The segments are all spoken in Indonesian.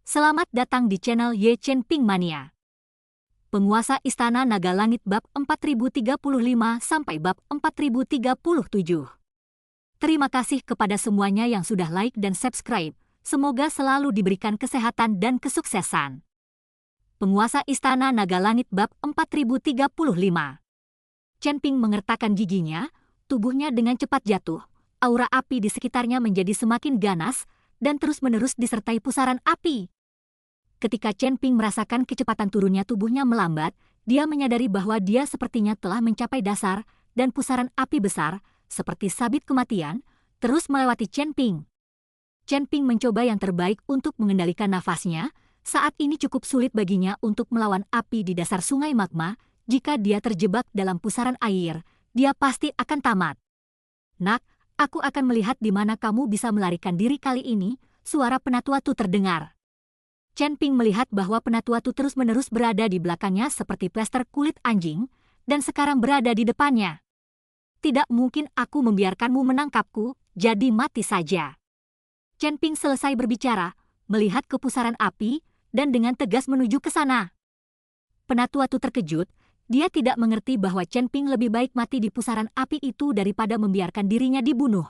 Selamat datang di channel Ye Chen Ping Mania. Penguasa Istana Naga Langit bab 4035 sampai bab 4037. Terima kasih kepada semuanya yang sudah like dan subscribe. Semoga selalu diberikan kesehatan dan kesuksesan. Penguasa Istana Naga Langit bab 4035. Chen Ping mengertakkan giginya, tubuhnya dengan cepat jatuh. Aura api di sekitarnya menjadi semakin ganas dan terus-menerus disertai pusaran api. Ketika Chen Ping merasakan kecepatan turunnya tubuhnya melambat, dia menyadari bahwa dia sepertinya telah mencapai dasar, dan pusaran api besar, seperti sabit kematian, terus melewati Chen Ping. Chen Ping mencoba yang terbaik untuk mengendalikan nafasnya. Saat ini cukup sulit baginya untuk melawan api di dasar sungai magma. Jika dia terjebak dalam pusaran air, dia pasti akan tamat. "Nak, aku akan melihat di mana kamu bisa melarikan diri kali ini," suara Penatua Tu terdengar. Chen Ping melihat bahwa Penatua Tu terus-menerus berada di belakangnya seperti plester kulit anjing, dan sekarang berada di depannya. "Tidak mungkin aku membiarkanmu menangkapku, jadi mati saja." Chen Ping selesai berbicara, melihat ke pusaran api, dan dengan tegas menuju ke sana. Penatua Tu terkejut, dia tidak mengerti bahwa Chen Ping lebih baik mati di pusaran api itu daripada membiarkan dirinya dibunuh.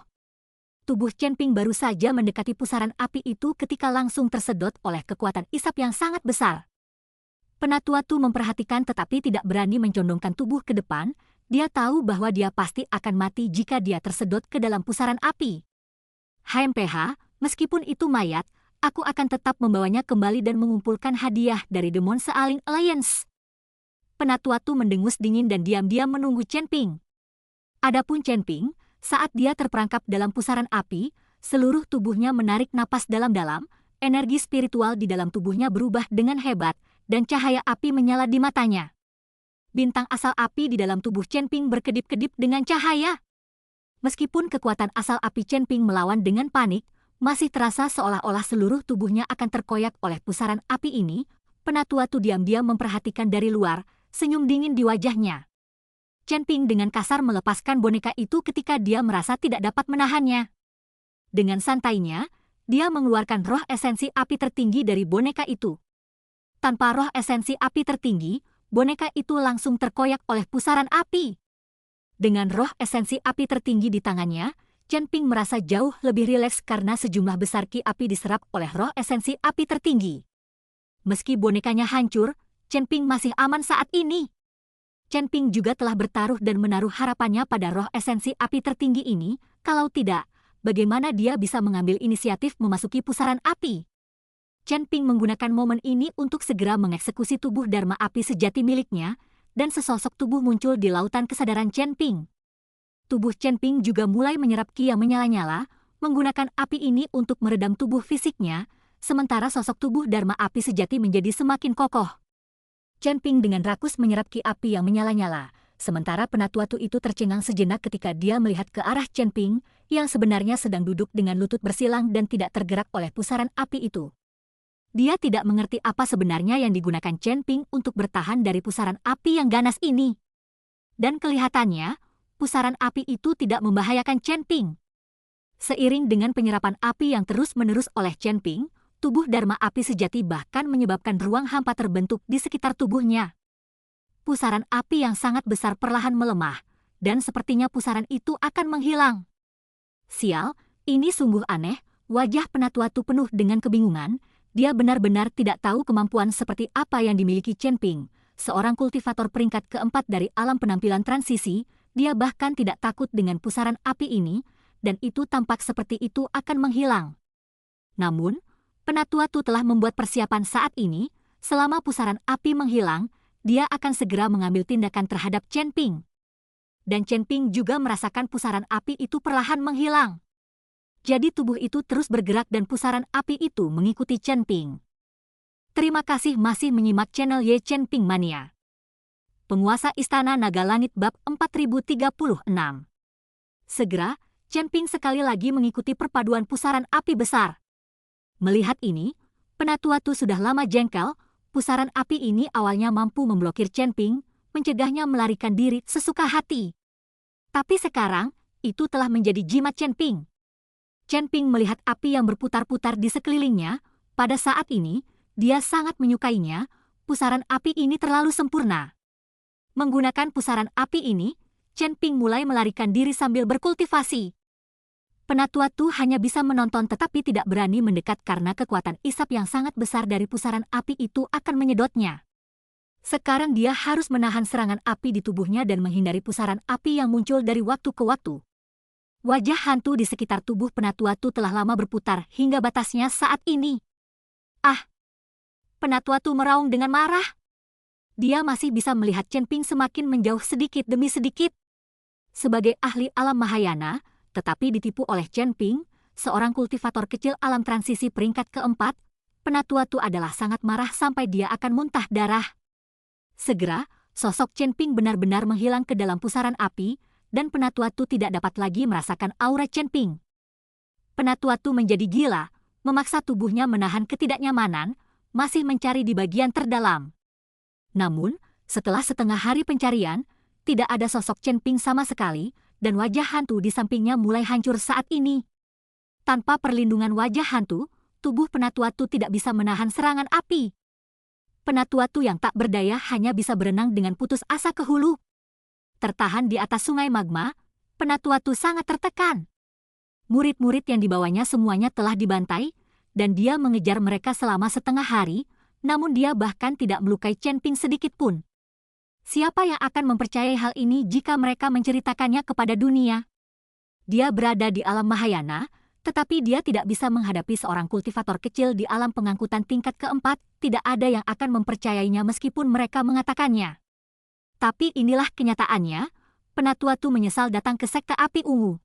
Tubuh Chen Ping baru saja mendekati pusaran api itu ketika langsung tersedot oleh kekuatan isap yang sangat besar. Penatua Tu memperhatikan tetapi tidak berani mencondongkan tubuh ke depan. Dia tahu bahwa dia pasti akan mati jika dia tersedot ke dalam pusaran api. "HMPH, meskipun itu mayat, aku akan tetap membawanya kembali dan mengumpulkan hadiah dari The Monster Alliance." Penatua Tu mendengus dingin dan diam-diam menunggu Chen Ping. Adapun Chen Ping, saat dia terperangkap dalam pusaran api, seluruh tubuhnya menarik napas dalam-dalam, energi spiritual di dalam tubuhnya berubah dengan hebat, dan cahaya api menyala di matanya. Bintang asal api di dalam tubuh Chen Ping berkedip-kedip dengan cahaya. Meskipun kekuatan asal api Chen Ping melawan dengan panik, masih terasa seolah-olah seluruh tubuhnya akan terkoyak oleh pusaran api ini. Penatua Tu diam-diam memperhatikan dari luar, senyum dingin di wajahnya. Chen Ping dengan kasar melepaskan boneka itu ketika dia merasa tidak dapat menahannya. Dengan santainya, dia mengeluarkan roh esensi api tertinggi dari boneka itu. Tanpa roh esensi api tertinggi, boneka itu langsung terkoyak oleh pusaran api. Dengan roh esensi api tertinggi di tangannya, Chen Ping merasa jauh lebih rileks karena sejumlah besar ki api diserap oleh roh esensi api tertinggi. Meski bonekanya hancur, Chen Ping masih aman saat ini. Chen Ping juga telah bertaruh dan menaruh harapannya pada roh esensi api tertinggi ini. Kalau tidak, bagaimana dia bisa mengambil inisiatif memasuki pusaran api? Chen Ping menggunakan momen ini untuk segera mengeksekusi tubuh Dharma api sejati miliknya, dan sesosok tubuh muncul di lautan kesadaran Chen Ping. Tubuh Chen Ping juga mulai menyerap ki yang menyala-nyala, menggunakan api ini untuk meredam tubuh fisiknya, sementara sosok tubuh Dharma api sejati menjadi semakin kokoh. Chen Ping dengan rakus menyerap ki api yang menyala-nyala, sementara Penatua Tu itu tercengang sejenak ketika dia melihat ke arah Chen Ping, yang sebenarnya sedang duduk dengan lutut bersilang dan tidak tergerak oleh pusaran api itu. Dia tidak mengerti apa sebenarnya yang digunakan Chen Ping untuk bertahan dari pusaran api yang ganas ini. Dan kelihatannya, pusaran api itu tidak membahayakan Chen Ping. Seiring dengan penyerapan api yang terus-menerus oleh Chen Ping, tubuh Dharma api sejati bahkan menyebabkan ruang hampa terbentuk di sekitar tubuhnya. Pusaran api yang sangat besar perlahan melemah, dan sepertinya pusaran itu akan menghilang. "Sial, ini sungguh aneh." Wajah Penatua Tu penuh dengan kebingungan. Dia benar-benar tidak tahu kemampuan seperti apa yang dimiliki Chen Ping, seorang kultivator peringkat keempat dari alam penampilan transisi. Dia bahkan tidak takut dengan pusaran api ini, dan itu tampak seperti itu akan menghilang. Namun, Penatua Tu telah membuat persiapan saat ini. Selama pusaran api menghilang, dia akan segera mengambil tindakan terhadap Chen Ping. Dan Chen Ping juga merasakan pusaran api itu perlahan menghilang. Jadi tubuh itu terus bergerak dan pusaran api itu mengikuti Chen Ping. Terima kasih masih menyimak channel Ye Chen Ping Mania. Penguasa Istana Naga Langit bab 4036. Segera, Chen Ping sekali lagi mengikuti perpaduan pusaran api besar. Melihat ini, Penatua Tu sudah lama jengkel. Pusaran api ini awalnya mampu memblokir Chen Ping, mencegahnya melarikan diri sesuka hati. Tapi sekarang, itu telah menjadi jimat Chen Ping. Chen Ping melihat api yang berputar-putar di sekelilingnya. pada saat ini, dia sangat menyukainya. Pusaran api ini terlalu sempurna. Menggunakan pusaran api ini, Chen Ping mulai melarikan diri sambil berkultivasi. Penatua Tu hanya bisa menonton tetapi tidak berani mendekat karena kekuatan isap yang sangat besar dari pusaran api itu akan menyedotnya. Sekarang dia harus menahan serangan api di tubuhnya dan menghindari pusaran api yang muncul dari waktu ke waktu. Wajah hantu di sekitar tubuh Penatua Tu telah lama berputar hingga batasnya saat ini. Ah! Penatua Tu meraung dengan marah. Dia masih bisa melihat Chen Ping semakin menjauh sedikit demi sedikit. Sebagai ahli alam Mahayana, tetapi ditipu oleh Chen Ping, seorang kultivator kecil alam transisi peringkat keempat, Penatua Tu adalah sangat marah sampai dia akan muntah darah. Segera, sosok Chen Ping benar-benar menghilang ke dalam pusaran api, dan Penatua Tu tidak dapat lagi merasakan aura Chen Ping. Penatua Tu menjadi gila, memaksa tubuhnya menahan ketidaknyamanan, masih mencari di bagian terdalam. Namun, setelah setengah hari pencarian, tidak ada sosok Chen Ping sama sekali, dan wajah hantu di sampingnya mulai hancur saat ini. Tanpa perlindungan wajah hantu, tubuh Penatua Tu tidak bisa menahan serangan api. Penatua Tu yang tak berdaya hanya bisa berenang dengan putus asa ke hulu. Tertahan di atas sungai magma, Penatua Tu sangat tertekan. Murid-murid yang dibawanya semuanya telah dibantai, dan dia mengejar mereka selama setengah hari, namun dia bahkan tidak melukai Chen Ping sedikit pun. Siapa yang akan mempercayai hal ini jika mereka menceritakannya kepada dunia? Dia berada di alam Mahayana, tetapi dia tidak bisa menghadapi seorang kultivator kecil di alam pengangkutan tingkat keempat, tidak ada yang akan mempercayainya meskipun mereka mengatakannya. Tapi inilah kenyataannya, Penatua Tu menyesal datang ke sekte api ungu.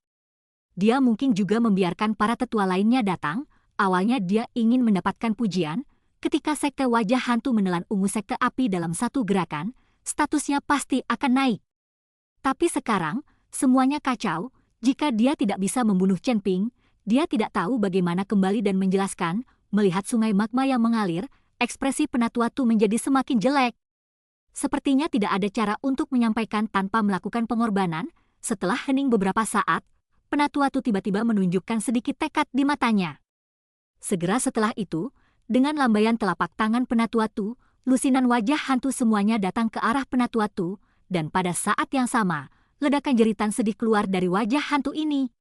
Dia mungkin juga membiarkan para tetua lainnya datang. Awalnya dia ingin mendapatkan pujian, ketika sekte wajah hantu menelan ungu sekte api dalam satu gerakan, statusnya pasti akan naik. Tapi sekarang, semuanya kacau, jika dia tidak bisa membunuh Chen Ping, dia tidak tahu bagaimana kembali dan menjelaskan, melihat sungai magma yang mengalir, ekspresi Penatua Tu menjadi semakin jelek. Sepertinya tidak ada cara untuk menyampaikan tanpa melakukan pengorbanan. Setelah hening beberapa saat, Penatua Tu tiba-tiba menunjukkan sedikit tekad di matanya. Segera setelah itu, dengan lambaian telapak tangan Penatua Tu, lusinan wajah hantu semuanya datang ke arah Penatua Tu, dan pada saat yang sama, ledakan jeritan sedih keluar dari wajah hantu ini.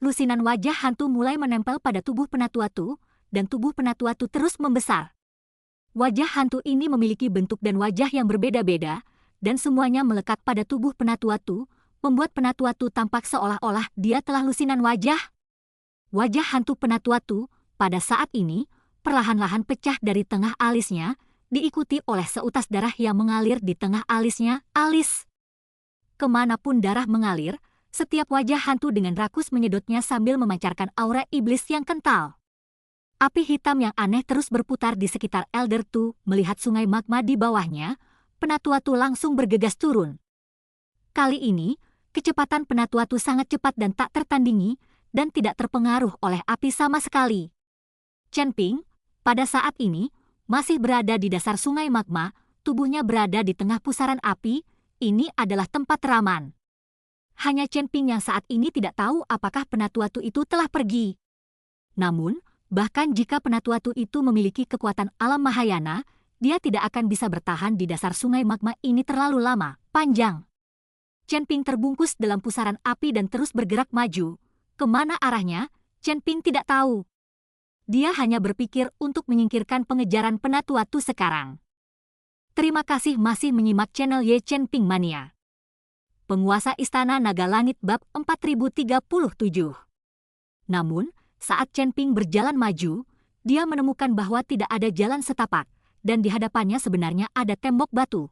Lusinan wajah hantu mulai menempel pada tubuh Penatua Tu, dan tubuh Penatua Tu terus membesar. Wajah hantu ini memiliki bentuk dan wajah yang berbeda-beda, dan semuanya melekat pada tubuh Penatua Tu, membuat Penatua Tu tampak seolah-olah dia telah lusinan wajah. Wajah hantu Penatua Tu, pada saat ini, perlahan-lahan pecah dari tengah alisnya, diikuti oleh seutas darah yang mengalir di tengah alisnya, alis. Kemanapun darah mengalir, setiap wajah hantu dengan rakus menyedotnya sambil memancarkan aura iblis yang kental. Api hitam yang aneh terus berputar di sekitar Elder Tu, melihat sungai magma di bawahnya, Penatua Tu langsung bergegas turun. Kali ini, kecepatan Penatua Tu sangat cepat dan tak tertandingi, dan tidak terpengaruh oleh api sama sekali. Chen Ping, pada saat ini, masih berada di dasar sungai magma, tubuhnya berada di tengah pusaran api, ini adalah tempat raman. Hanya Chen Ping yang saat ini tidak tahu apakah Penatua Tu itu telah pergi. Namun, bahkan jika Penatua Tu itu memiliki kekuatan alam Mahayana, dia tidak akan bisa bertahan di dasar sungai magma ini terlalu lama, panjang. Chen Ping terbungkus dalam pusaran api dan terus bergerak maju. Kemana arahnya, Chen Ping tidak tahu. Dia hanya berpikir untuk menyingkirkan pengejaran Penatua Tu sekarang. Terima kasih masih menyimak channel Ye Chen Ping Mania. Penguasa Istana Naga Langit bab 4037. Namun, saat Chen Ping berjalan maju, dia menemukan bahwa tidak ada jalan setapak, dan di hadapannya sebenarnya ada tembok batu.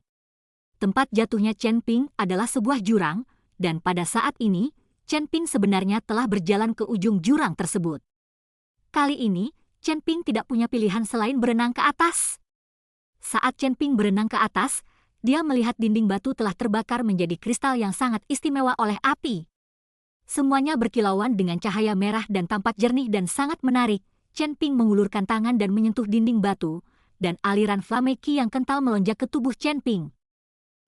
Tempat jatuhnya Chen Ping adalah sebuah jurang, dan pada saat ini, Chen Ping sebenarnya telah berjalan ke ujung jurang tersebut. Kali ini, Chen Ping tidak punya pilihan selain berenang ke atas. Saat Chen Ping berenang ke atas, dia melihat dinding batu telah terbakar menjadi kristal yang sangat istimewa oleh api. Semuanya berkilauan dengan cahaya merah dan tampak jernih dan sangat menarik. Chen Ping mengulurkan tangan dan menyentuh dinding batu, dan aliran flame qi yang kental melonjak ke tubuh Chen Ping.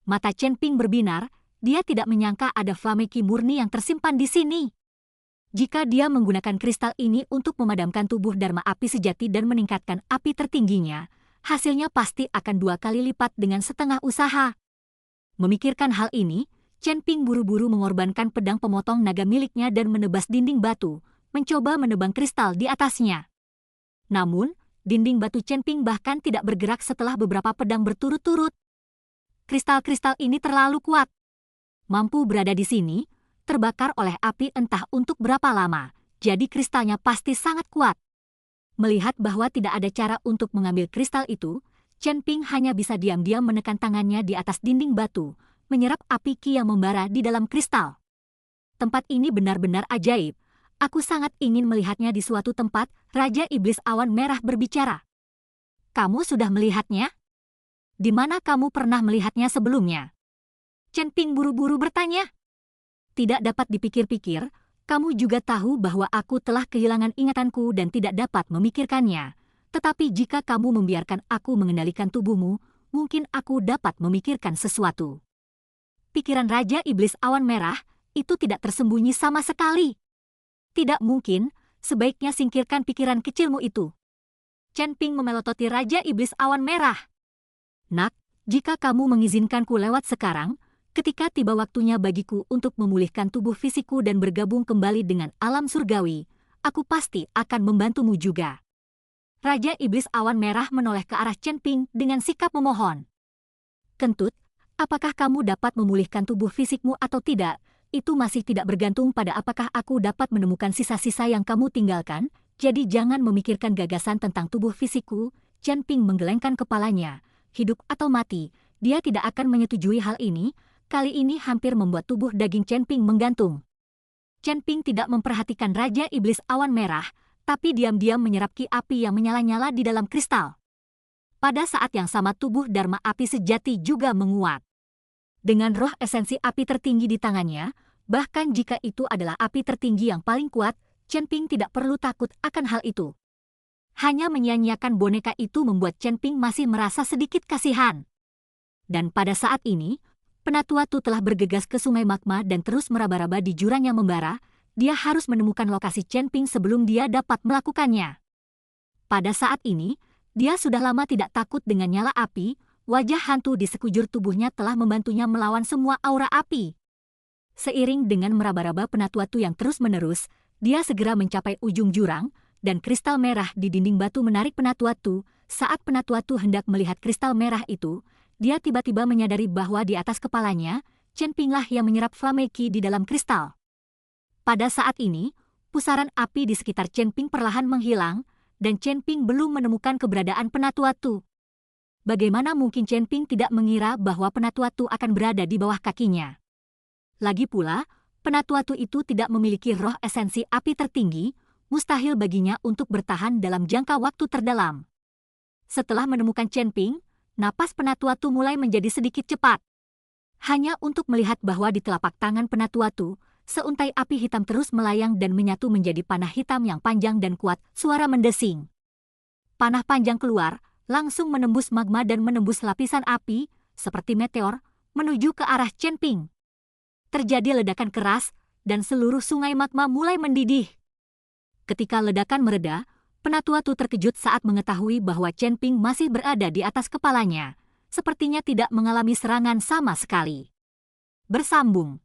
Mata Chen Ping berbinar, dia tidak menyangka ada flame qi murni yang tersimpan di sini. Jika dia menggunakan kristal ini untuk memadamkan tubuh Dharma api sejati dan meningkatkan api tertingginya, hasilnya pasti akan 2 kali lipat dengan setengah usaha. Memikirkan hal ini, Chen Ping buru-buru mengorbankan pedang pemotong naga miliknya dan menebas dinding batu, mencoba menebang kristal di atasnya. Namun, dinding batu Chen Ping bahkan tidak bergerak setelah beberapa pedang berturut-turut. Kristal-kristal ini terlalu kuat. Mampu berada di sini, terbakar oleh api entah untuk berapa lama, jadi kristalnya pasti sangat kuat. Melihat bahwa tidak ada cara untuk mengambil kristal itu, Chen Ping hanya bisa diam-diam menekan tangannya di atas dinding batu, menyerap api ki yang membara di dalam kristal. Tempat ini benar-benar ajaib. Aku sangat ingin melihatnya di suatu tempat. Raja Iblis Awan Merah berbicara. Kamu sudah melihatnya? Di mana kamu pernah melihatnya sebelumnya? Chen Ping buru-buru bertanya. Tidak dapat dipikir-pikir, kamu juga tahu bahwa aku telah kehilangan ingatanku dan tidak dapat memikirkannya. Tetapi jika kamu membiarkan aku mengendalikan tubuhmu, mungkin aku dapat memikirkan sesuatu. Pikiran Raja Iblis Awan Merah itu tidak tersembunyi sama sekali. Tidak mungkin, sebaiknya singkirkan pikiran kecilmu itu. Chen Ping memelototi Raja Iblis Awan Merah. Nak, jika kamu mengizinkanku lewat sekarang, ketika tiba waktunya bagiku untuk memulihkan tubuh fisikku dan bergabung kembali dengan alam surgawi, aku pasti akan membantumu juga. Raja Iblis Awan Merah menoleh ke arah Chen Ping dengan sikap memohon. Kentut, apakah kamu dapat memulihkan tubuh fisikmu atau tidak? Itu masih tidak bergantung pada apakah aku dapat menemukan sisa-sisa yang kamu tinggalkan, jadi jangan memikirkan gagasan tentang tubuh fisikku. Chen Ping menggelengkan kepalanya. Hidup atau mati, dia tidak akan menyetujui hal ini. Kali ini hampir membuat tubuh daging Chen Ping menggantung. Chen Ping tidak memperhatikan Raja Iblis Awan Merah, tapi diam-diam menyerap ki api yang menyala-nyala di dalam kristal. Pada saat yang sama tubuh Dharma api sejati juga menguat. Dengan roh esensi api tertinggi di tangannya, bahkan jika itu adalah api tertinggi yang paling kuat, Chen Ping tidak perlu takut akan hal itu. Hanya menyia-nyiakan boneka itu membuat Chen Ping masih merasa sedikit kasihan. Dan pada saat ini, Penatua Tu telah bergegas ke sungai magma dan terus meraba-raba di jurang yang membara. Dia harus menemukan lokasi Chen Ping sebelum dia dapat melakukannya. Pada saat ini, dia sudah lama tidak takut dengan nyala api. Wajah hantu di sekujur tubuhnya telah membantunya melawan semua aura api. Seiring dengan meraba-raba Penatua Tu yang terus-menerus, dia segera mencapai ujung jurang, dan kristal merah di dinding batu menarik Penatua Tu. Saat Penatua Tu hendak melihat kristal merah itu, dia tiba-tiba menyadari bahwa di atas kepalanya, Chen Ping lah yang menyerap flame ki di dalam kristal. Pada saat ini, pusaran api di sekitar Chen Ping perlahan menghilang, dan Chen Ping belum menemukan keberadaan Penatua Tu. Bagaimana mungkin Chen Ping tidak mengira bahwa Penatua Tu akan berada di bawah kakinya? Lagi pula, Penatua Tu itu tidak memiliki roh esensi api tertinggi, mustahil baginya untuk bertahan dalam jangka waktu terdalam. Setelah menemukan Chen Ping, napas Penatua Tu mulai menjadi sedikit cepat. Hanya untuk melihat bahwa di telapak tangan Penatua Tu, seuntai api hitam terus melayang dan menyatu menjadi panah hitam yang panjang dan kuat, suara mendesing. Panah panjang keluar, langsung menembus magma dan menembus lapisan api, seperti meteor, menuju ke arah Chen Ping. Terjadi ledakan keras, dan seluruh sungai magma mulai mendidih. Ketika ledakan mereda, Penatua Tu terkejut saat mengetahui bahwa Chen Ping masih berada di atas kepalanya. Sepertinya tidak mengalami serangan sama sekali. Bersambung.